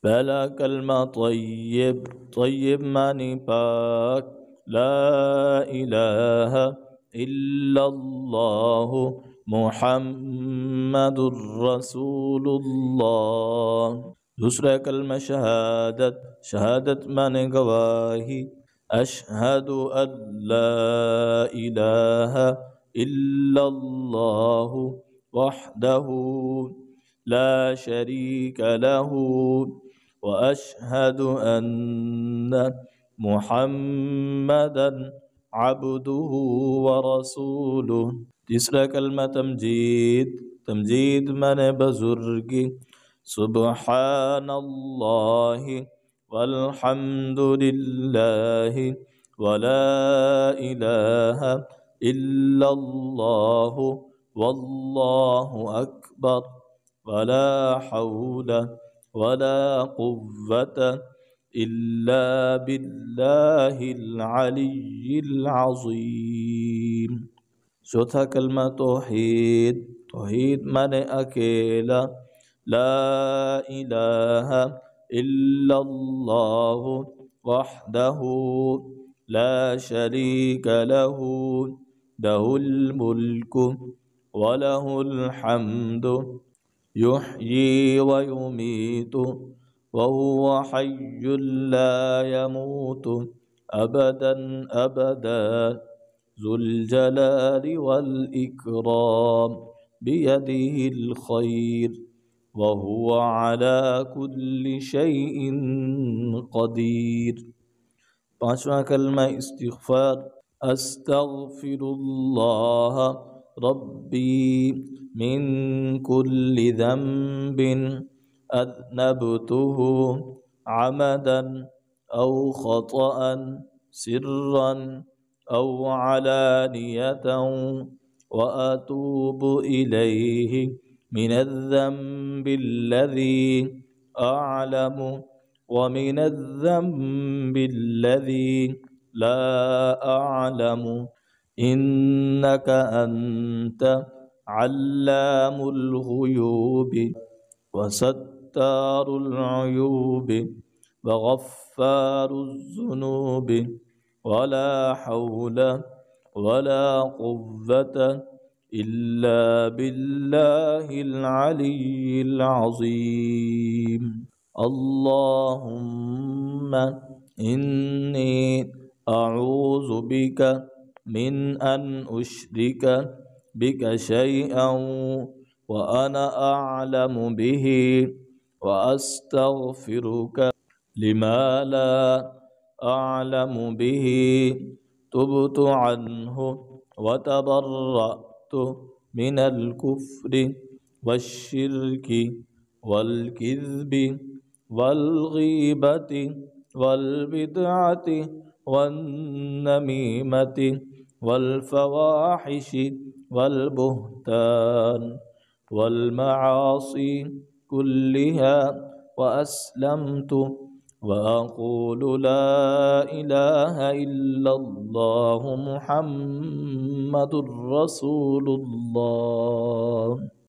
पहला कलमा तय्यब, तय्यब मानी पाक। ला इलाहा इल्लल्लाहु मुहम्मदुर रसूलुल्लाह। दूसरा कलमा शहादत, शहादत माने गवाही। अशहदु अल्ला इलाहा इल्लल्लाहु वहदहु ला शरीक लहु व अशहदु अन्न मुहम्मदन अब्दुहु व रसूलुहु। तीसरा कलमा तमजीद, तमजीद माने बुजुर्गी। सुब्हानल्लाहि वल्हम्दुलिल्लाहि वला इलाहा इल्लल्लाहु वल्लाहु अकबर वला हौल वला कुव्वत इल्ला बिल्लाहिल अलिय्यिल अज़ीम। चौथा कलमा तौहीद, तौहीद माने अकेला। ला इलाहा इल्लल्लाहु वहदहु ला शरीक लहु लहुल मुल्कु व लहुल हम्दु युह्यी व युमीतु व हुवा हय्युल ला यमूतु अबदन अबदा ज़ुल जलालि वल इकराम बियदिहिल खैर व हुवा अला कुल्लि शैइन क़दीर। पांचवा कलमा इस्तिग़फ़ार। अस्तग़फिरुल्लाह रब्बी मिन कुल्लि ज़ंबिन अज़नबतुहु अमदन औ ख़तअन सिर्रन औ अलानियतन व अतूबु इलैहि मिनज़्ज़ंबिल्लज़ी अअलमु व मिनज़्ज़ंबिल्लज़ी ला अअलमु इन्नक अन्त अल्लामुल ग़ुयूबि व सत्तारुल अयूबि व गफ़्फ़ारुज़ ज़ुनूबि वला हौल वला कुव्वत इल्ला बिल्लाहिल अलिय्यिल अज़ीम। अल्लाहुम्मा इन्नी अऊज़ु बिक मिन अन उश्रिक बिक शैअन व अना अअलमु बिही व अस्तग़फिरुक लिमा ला अअलमु बिही तुब्तु अन्हु व तबर्रअतु मिनल कुफ्रि वश्शिर्कि वल किज़्बि वल गीबति वल बिदअति वन नमीमति वल फ़वाहिशि वल बुहतान वल मआसी कुल्लिहा व अस्लमतु व अक़ूलु ला इलाहा इल्लल्लाहु मुहम्मदुर रसूलुल्लाह।